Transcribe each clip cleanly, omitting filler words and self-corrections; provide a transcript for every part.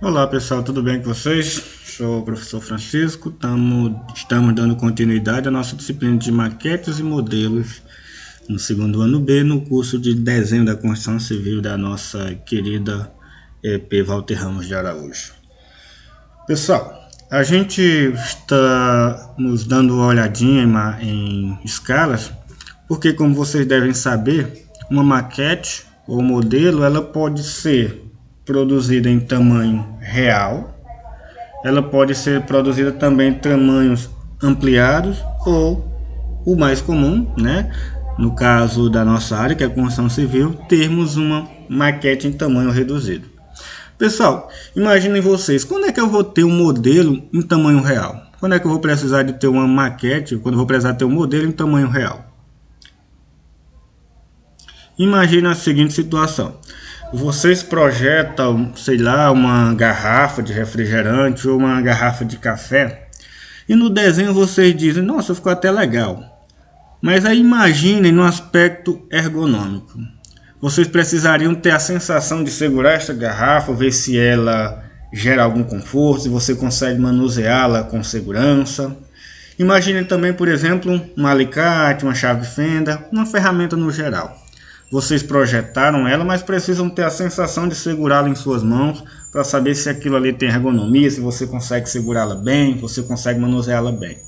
Olá pessoal, tudo bem com vocês? Sou o professor Francisco, estamos dando continuidade à nossa disciplina de maquetes e modelos no segundo ano B, no curso de desenho da construção civil da nossa querida EP Walter Ramos de Araújo. Pessoal, a gente está nos dando uma olhadinha em escalas, porque como vocês devem saber, uma maquete ou modelo ela pode ser produzida em tamanho real, ela pode ser produzida também em tamanhos ampliados ou o mais comum, né? No caso da nossa área, que é a construção civil, termos uma maquete em tamanho reduzido. Pessoal, imaginem vocês, quando é que eu vou ter um modelo em tamanho real? Quando é que eu vou precisar de ter uma maquete, quando eu vou precisar ter um modelo em tamanho real? Imagine a seguinte situação. Vocês projetam, sei lá, uma garrafa de refrigerante ou uma garrafa de café e no desenho vocês dizem, nossa, ficou até legal. Mas aí imaginem no aspecto ergonômico. Vocês precisariam ter a sensação de segurar esta garrafa, ver se ela gera algum conforto, se você consegue manuseá-la com segurança. Imaginem também, por exemplo, um alicate, uma chave de fenda, uma ferramenta no geral. Vocês projetaram ela, mas precisam ter a sensação de segurá-la em suas mãos para saber se aquilo ali tem ergonomia, se você consegue segurá-la bem, se você consegue manuseá-la bem.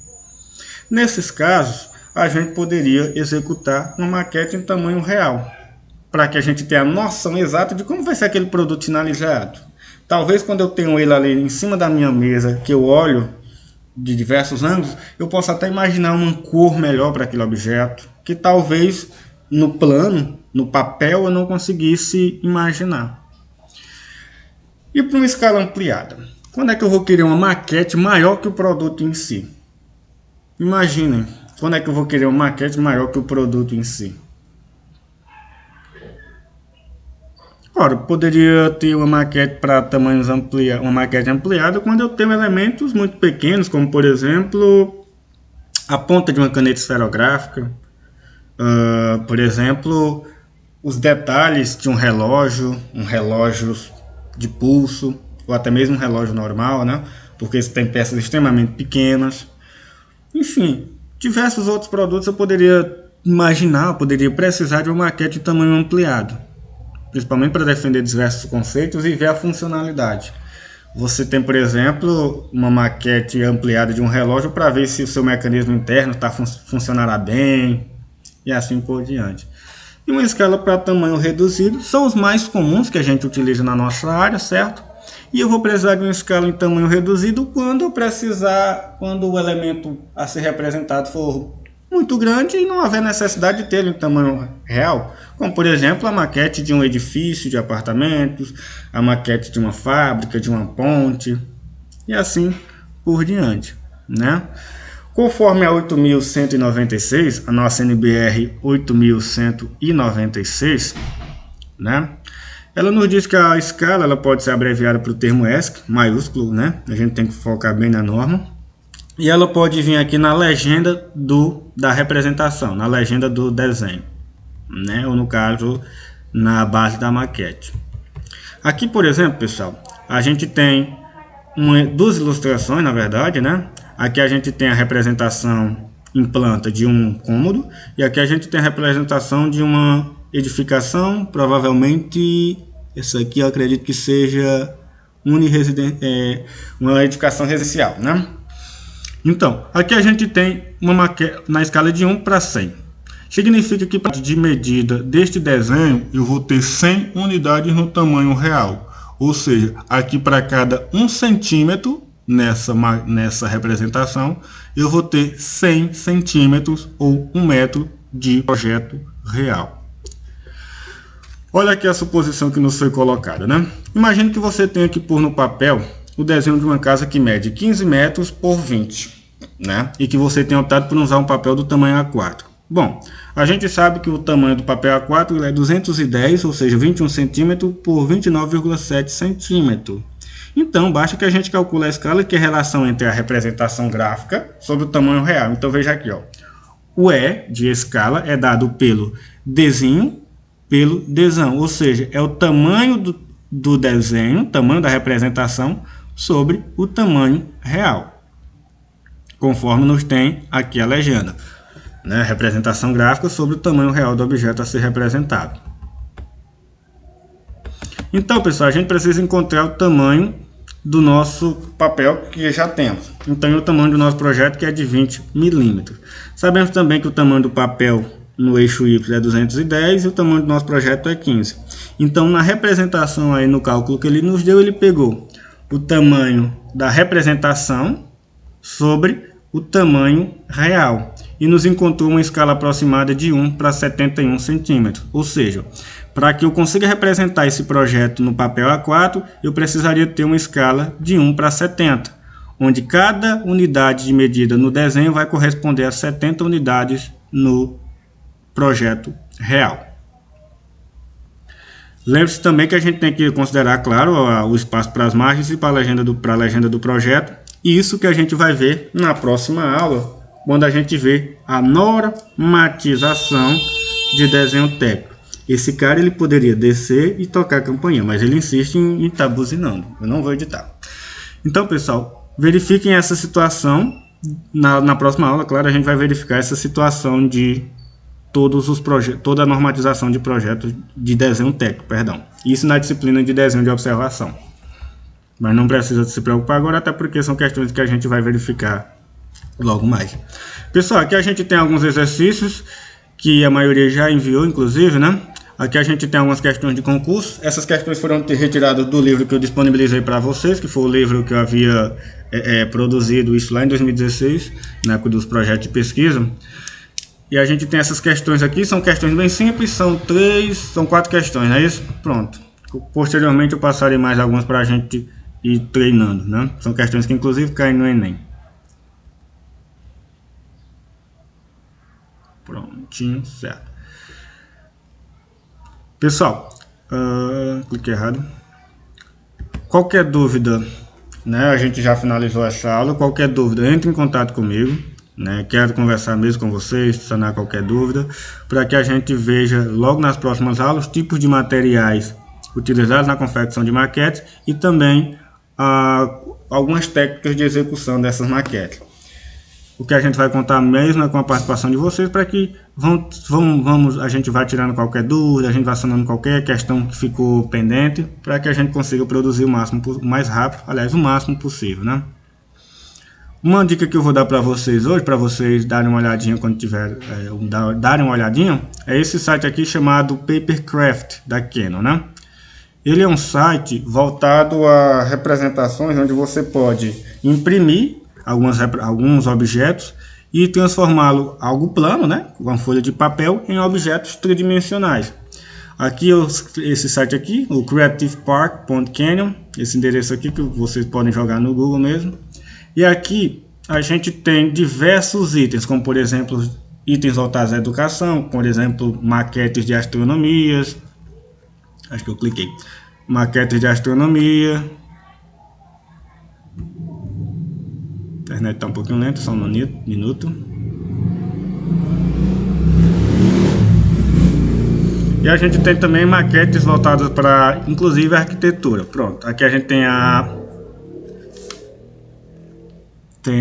Nesses casos, a gente poderia executar uma maquete em tamanho real, para que a gente tenha a noção exata de como vai ser aquele produto finalizado. Talvez quando eu tenho ele ali em cima da minha mesa, que eu olho de diversos ângulos, eu possa até imaginar uma cor melhor para aquele objeto, que talvez no plano, no papel, eu não conseguisse imaginar. E para uma escala ampliada, quando é que eu vou querer uma maquete maior que o produto em si? Imaginem, quando é que eu vou querer uma maquete maior que o produto em si? Ora, poderia ter uma maquete para tamanhos ampliados, uma maquete ampliada quando eu tenho elementos muito pequenos, como por exemplo, a ponta de uma caneta esferográfica, por exemplo, os detalhes de um relógio de pulso, ou até mesmo um relógio normal, né? Porque isso tem peças extremamente pequenas. Enfim, diversos outros produtos eu poderia imaginar, poderia precisar de uma maquete de tamanho ampliado, principalmente para defender diversos conceitos e ver a funcionalidade. Você tem, por exemplo, uma maquete ampliada de um relógio para ver se o seu mecanismo interno funcionará bem, e assim por diante. E uma escala para tamanho reduzido são os mais comuns que a gente utiliza na nossa área, certo? E eu vou precisar de uma escala em tamanho reduzido quando o elemento a ser representado for muito grande e não haver necessidade de ter em tamanho real, como por exemplo a maquete de um edifício de apartamentos, a maquete de uma fábrica, de uma ponte e assim por diante, né? Conforme a 8196, a nossa NBR 8196, né? Ela nos diz que a escala ela pode ser abreviada para o termo ESC, maiúsculo, né? A gente tem que focar bem na norma. E ela pode vir aqui na legenda da representação, na legenda do desenho, né? Ou no caso, na base da maquete. Aqui, por exemplo, pessoal, a gente tem duas ilustrações, na verdade, né? Aqui a gente tem a representação em planta de um cômodo e aqui a gente tem a representação de uma edificação, provavelmente essa aqui eu acredito que seja uma edificação residencial, né? Então, aqui a gente tem uma maquete na escala de 1 para 100. Significa que para de medida deste desenho eu vou ter 100 unidades no tamanho real. Ou seja, aqui para cada 1 centímetro nessa representação, eu vou ter 100 centímetros ou 1 metro de projeto real. Olha aqui a suposição que nos foi colocada, né? Imagine que você tenha que pôr no papel o desenho de uma casa que mede 15 metros por 20, né? E que você tenha optado por usar um papel do tamanho A4. Bom, a gente sabe que o tamanho do papel A4 é 210, ou seja, 21 centímetros por 29,7 centímetros. Então, basta que a gente calcule a escala, que é a relação entre a representação gráfica sobre o tamanho real. Então, veja aqui, ó. O E de escala é dado pelo Dzinho, pelo Dzão, ou seja, é o tamanho do desenho, tamanho da representação, sobre o tamanho real, conforme nos tem aqui a legenda, né? Representação gráfica sobre o tamanho real do objeto a ser representado. Então, pessoal, a gente precisa encontrar o tamanho do nosso papel que já temos. Então, o tamanho do nosso projeto, que é de 20 milímetros. Sabemos também que o tamanho do papel no eixo Y é 210 e o tamanho do nosso projeto é 15. Então, na representação aí, no cálculo que ele nos deu, ele pegou o tamanho da representação sobre o tamanho real e nos encontrou uma escala aproximada de 1 para 71 centímetros. Ou seja, para que eu consiga representar esse projeto no papel A4, eu precisaria ter uma escala de 1 para 70, onde cada unidade de medida no desenho vai corresponder a 70 unidades no projeto real. Lembre-se também que a gente tem que considerar, claro, o espaço para as margens e para a legenda do projeto. E isso que a gente vai ver na próxima aula, quando a gente vê a normatização de desenho técnico. Esse cara ele poderia descer e tocar a campainha, mas ele insiste em estar buzinando. Eu não vou editar. Então, pessoal, verifiquem essa situação. Na próxima aula, claro, a gente vai verificar essa situação de todos os projetos, toda a normatização de projetos de desenho técnico, perdão. Isso na disciplina de desenho de observação. Mas não precisa se preocupar agora, até porque são questões que a gente vai verificar logo mais. Pessoal, aqui a gente tem alguns exercícios que a maioria já enviou, inclusive, né? Aqui a gente tem algumas questões de concurso. Essas questões foram retiradas do livro que eu disponibilizei para vocês, que foi o livro que eu havia produzido isso lá em 2016, né, dos projetos de pesquisa. E a gente tem essas questões aqui, são questões bem simples, são 4 questões, não é isso? Pronto. Posteriormente eu passarei mais algumas para a gente ir treinando, né? São questões que inclusive caem no Enem. Prontinho, certo. Pessoal, cliquei errado. Qualquer dúvida, né? A gente já finalizou essa aula. Qualquer dúvida, entre em contato comigo, né? Quero conversar mesmo com vocês, sanar qualquer dúvida, para que a gente veja logo nas próximas aulas os tipos de materiais utilizados na confecção de maquetes e também algumas técnicas de execução dessas maquetes. O que a gente vai contar mesmo é com a participação de vocês, para que a gente vai tirando qualquer dúvida, a gente vai sanando qualquer questão que ficou pendente, para que a gente consiga produzir o mais rápido, aliás, o máximo possível, né? Uma dica que eu vou dar para vocês hoje, para vocês darem uma olhadinha quando tiver, darem uma olhadinha, é esse site aqui chamado Papercraft da Canon, né? Ele é um site voltado a representações, onde você pode imprimir alguns objetos e transformá-lo algo plano, né, com uma folha de papel, em objetos tridimensionais. Aqui esse site aqui, o creativepark.canyon, esse endereço aqui que vocês podem jogar no Google mesmo. E aqui a gente tem diversos itens, como por exemplo itens voltados à educação, por exemplo maquetes de astronomias, acho que eu cliquei, maquetes de astronomia. A internet está um pouquinho lenta, só um minuto. E a gente tem também maquetes voltadas para, inclusive, arquitetura. Pronto, aqui a gente tem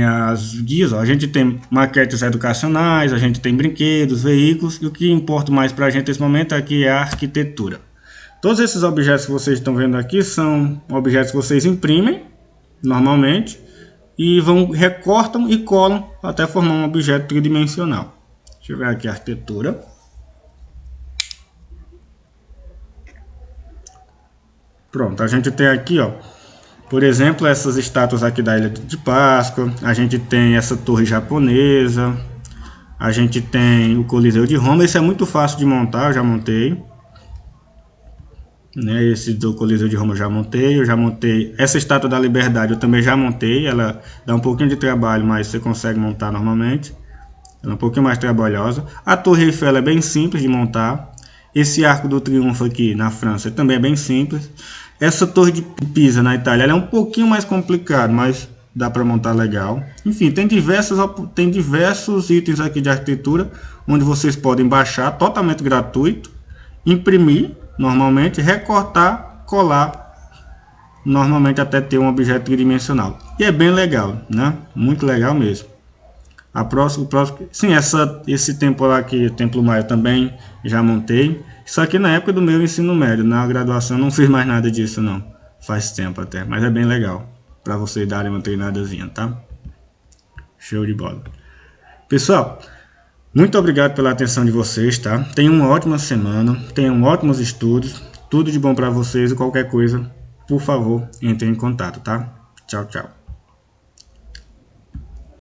as guias, ó. A gente tem maquetes educacionais, a gente tem brinquedos, veículos, e o que importa mais para a gente nesse momento aqui é a arquitetura. Todos esses objetos que vocês estão vendo aqui são objetos que vocês imprimem normalmente e recortam e colam até formar um objeto tridimensional. Deixa eu ver aqui a arquitetura. Pronto, a gente tem aqui, ó, por exemplo, essas estátuas aqui da Ilha de Páscoa. A gente tem essa torre japonesa. A gente tem o Coliseu de Roma. Esse é muito fácil de montar, eu já montei. Né, esse do Coliseu de Roma eu já montei essa estátua da Liberdade, eu também já montei. Ela dá um pouquinho de trabalho, mas você consegue montar normalmente. Ela é um pouquinho mais trabalhosa. A Torre Eiffel é bem simples de montar. Esse Arco do Triunfo aqui na França também é bem simples. Essa Torre de Pisa na Itália, ela é um pouquinho mais complicado, mas dá para montar legal. Enfim, tem diversos itens aqui de arquitetura, onde vocês podem baixar totalmente gratuito, imprimir normalmente, recortar, colar normalmente até ter um objeto tridimensional. E é bem legal, né? Muito legal mesmo. Sim, esse templo aqui, o Templo Maia também já montei. Só que na época do meu ensino médio, na graduação não fiz mais nada disso não. Faz tempo até, mas é bem legal. Para vocês darem uma treinadazinha, tá? Show de bola. Pessoal, muito obrigado pela atenção de vocês, tá? Tenham uma ótima semana, tenham ótimos estudos, tudo de bom para vocês e qualquer coisa, por favor, entrem em contato, tá? Tchau, tchau.